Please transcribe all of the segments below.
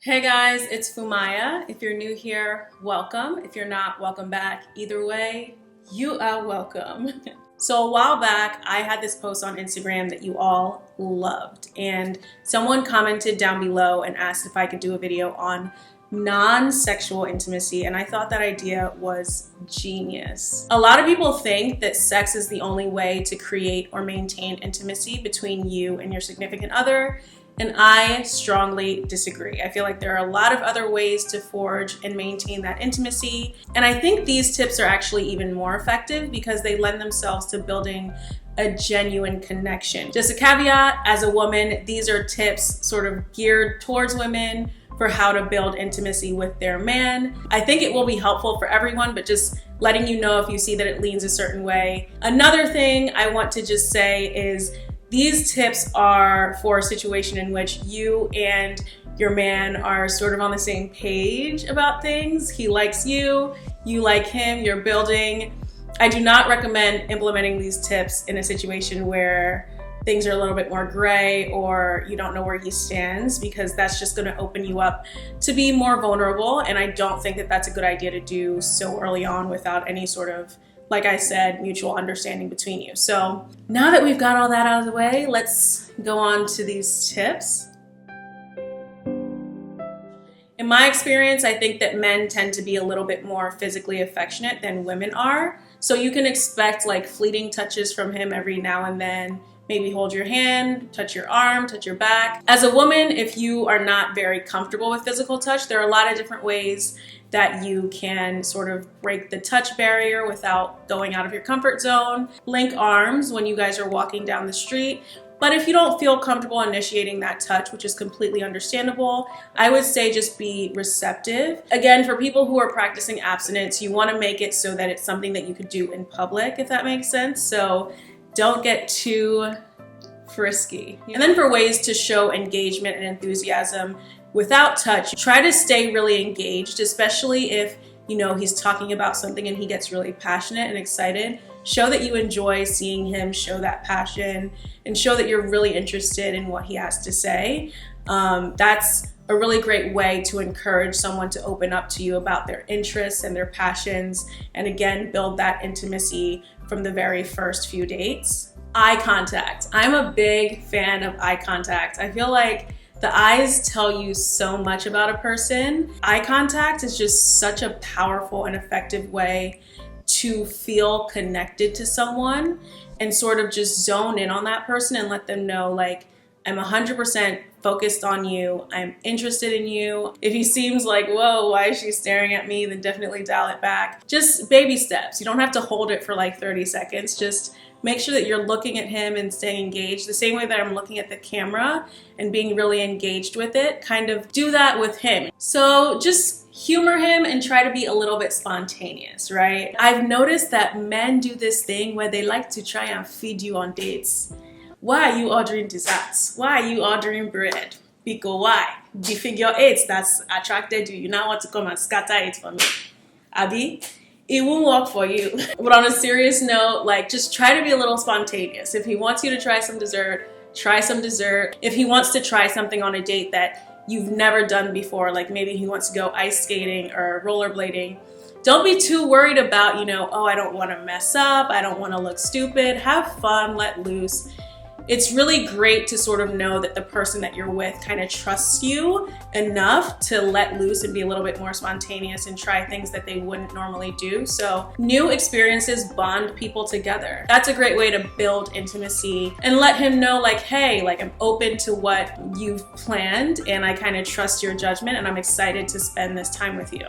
Hey guys, it's Fumaya. If you're new here, welcome. If you're not, welcome back. Either way, you are welcome. So a while back, I had this post on Instagram that you all loved, and someone commented down below and asked if I could do a video on non-sexual intimacy, and I thought that idea was genius. A lot of people think that sex is the only way to create or maintain intimacy between you and your significant other, and I strongly disagree. I feel like there are a lot of other ways to forge and maintain that intimacy. And I think these tips are actually even more effective because they lend themselves to building a genuine connection. Just a caveat, as a woman, these are tips sort of geared towards women for how to build intimacy with their man. I think it will be helpful for everyone, but just letting you know if you see that it leans a certain way. Another thing I want to just say is these tips are for a situation in which you and your man are sort of on the same page about things. He likes you, you like him, you're building. I do not recommend implementing these tips in a situation where things are a little bit more gray or you don't know where he stands, because that's just going to open you up to be more vulnerable. And I don't think that that's a good idea to do so early on without any sort of, like I said, mutual understanding between you. So now that we've got all that out of the way, let's go on to these tips. In my experience, I think that men tend to be a little bit more physically affectionate than women are. So you can expect like fleeting touches from him every now and then. Maybe hold your hand, touch your arm, touch your back. As a woman, if you are not very comfortable with physical touch, there are a lot of different ways that you can sort of break the touch barrier without going out of your comfort zone. Link arms when you guys are walking down the street. But if you don't feel comfortable initiating that touch, which is completely understandable, I would say just be receptive. Again, for people who are practicing abstinence, you want to make it so that it's something that you could do in public, if that makes sense. So don't get too frisky. And then for ways to show engagement and enthusiasm without touch, try to stay really engaged, especially if you know he's talking about something and he gets really passionate and excited. Show that you enjoy seeing him show that passion and show that you're really interested in what he has to say. That's a really great way to encourage someone to open up to you about their interests and their passions, and again, build that intimacy from the very first few dates. Eye contact. I'm a big fan of eye contact. I feel like the eyes tell you so much about a person. Eye contact is just such a powerful and effective way to feel connected to someone and sort of just zone in on that person and let them know, like, I'm 100% focused on you. I'm interested in you. If he seems like, whoa, why is she staring at me? Then definitely dial it back. Just baby steps. You don't have to hold it for like 30 seconds. Just make sure that you're looking at him and staying engaged the same way that I'm looking at the camera and being really engaged with it. Kind of do that with him. So just humor him and try to be a little bit spontaneous, right? I've noticed that men do this thing where they like to try and feed you on dates. Why are you ordering desserts? Why are you ordering bread? Because why? The figure 8 that's attracted you. You now want to come and scatter it for me. Abby, it won't work for you. But on a serious note, like, just try to be a little spontaneous. If he wants you to try some dessert, try some dessert. If he wants to try something on a date that you've never done before, like maybe he wants to go ice skating or rollerblading, don't be too worried about, oh, I don't want to mess up. I don't want to look stupid. Have fun, let loose. It's really great to sort of know that the person that you're with kind of trusts you enough to let loose and be a little bit more spontaneous and try things that they wouldn't normally do. So new experiences bond people together. That's a great way to build intimacy and let him know, like, hey, like, I'm open to what you've planned and I kind of trust your judgment and I'm excited to spend this time with you.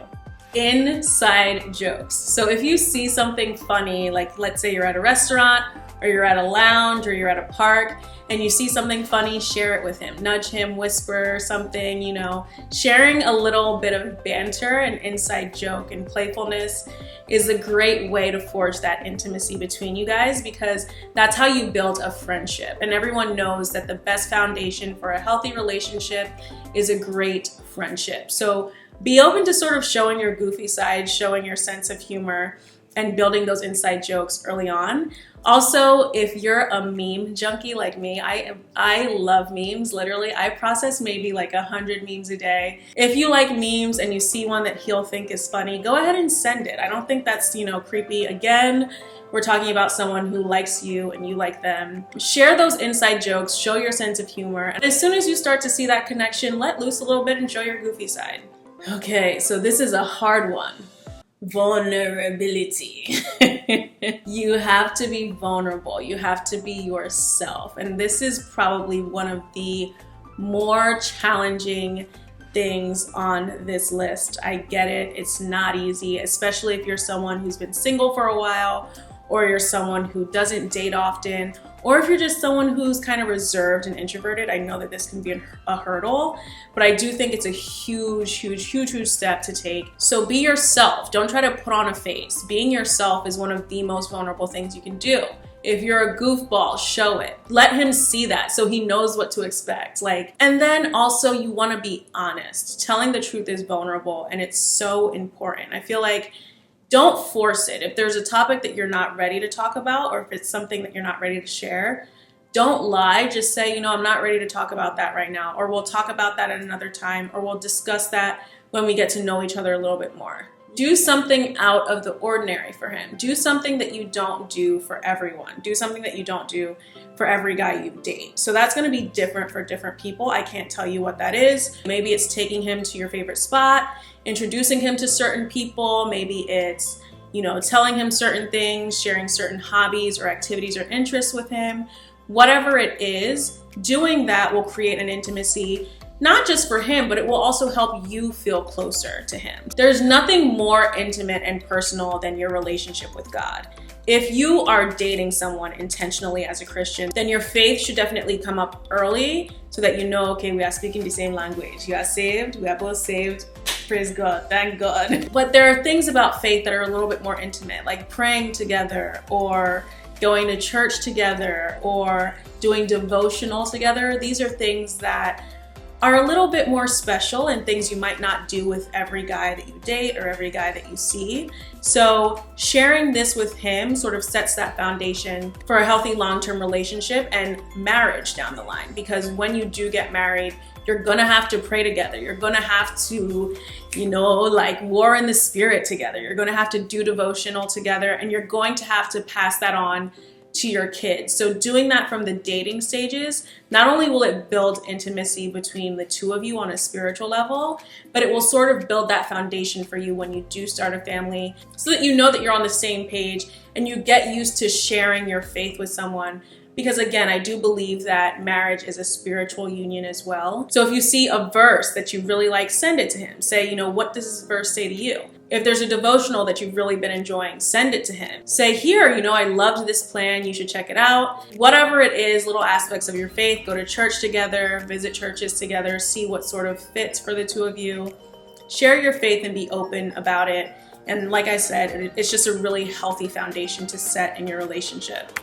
Inside jokes. So if you see something funny, like let's say you're at a restaurant or you're at a lounge or you're at a park and you see something funny, share it with him. Nudge him, whisper something, Sharing a little bit of banter and inside joke and playfulness is a great way to forge that intimacy between you guys, because that's how you build a friendship. And everyone knows that the best foundation for a healthy relationship is a great friendship. So be open to sort of showing your goofy side, showing your sense of humor. and building those inside jokes early on. Also, if you're a meme junkie like me, I love memes. Literally, I process maybe like 100 memes a day. If you like memes and you see one that he'll think is funny, go ahead and send it. I don't think that's, creepy. Again, we're talking about someone who likes you and you like them. Share those inside jokes, show your sense of humor. And as soon as you start to see that connection, let loose a little bit and show your goofy side. Okay, so this is a hard one. Vulnerability. You have to be vulnerable. You have to be yourself. And this is probably one of the more challenging things on this list. I get it. It's not easy, especially if you're someone who's been single for a while, or you're someone who doesn't date often, or if you're just someone who's kind of reserved and introverted. I know that this can be a hurdle, but I do think it's a huge step to take. So be yourself. Don't try to put on a face. Being yourself is one of the most vulnerable things you can do. If you're a goofball, show it. Let him see that so he knows what to expect. And then also you want to be honest. Telling the truth is vulnerable, and it's so important. I feel like don't force it. If there's a topic that you're not ready to talk about, or if it's something that you're not ready to share, don't lie. Just say, I'm not ready to talk about that right now, or we'll talk about that at another time, or we'll discuss that when we get to know each other a little bit more. Do something out of the ordinary for him. Do something that you don't do for everyone. Do something that you don't do for every guy you date. So that's going to be different for different people. I can't tell you what that is. Maybe it's taking him to your favorite spot, introducing him to certain people. Maybe it's, telling him certain things, sharing certain hobbies or activities or interests with him. Whatever it is, doing that will create an intimacy, not just for him, but it will also help you feel closer to him. There's nothing more intimate and personal than your relationship with God. If you are dating someone intentionally as a Christian, then your faith should definitely come up early so that okay, we are speaking the same language. You are saved, we are both saved. Praise God, thank God. But there are things about faith that are a little bit more intimate, like praying together, or going to church together, or doing devotional together. These are things that are a little bit more special and things you might not do with every guy that you date or every guy that you see. So sharing this with him sort of sets that foundation for a healthy long-term relationship and marriage down the line. Because when you do get married, you're gonna have to pray together. You're gonna have to, war in the spirit together. You're gonna have to do devotional together, and you're going to have to pass that on to your kids. So doing that from the dating stages, not only will it build intimacy between the two of you on a spiritual level, but it will sort of build that foundation for you when you do start a family, so that you know that you're on the same page and you get used to sharing your faith with someone. Because again, I do believe that marriage is a spiritual union as well. So if you see a verse that you really like, send it to him. Say, what does this verse say to you? If there's a devotional that you've really been enjoying, send it to him. Say, here, I loved this plan. You should check it out. Whatever it is, little aspects of your faith, go to church together, visit churches together, see what sort of fits for the two of you. Share your faith and be open about it. And like I said, it's just a really healthy foundation to set in your relationship.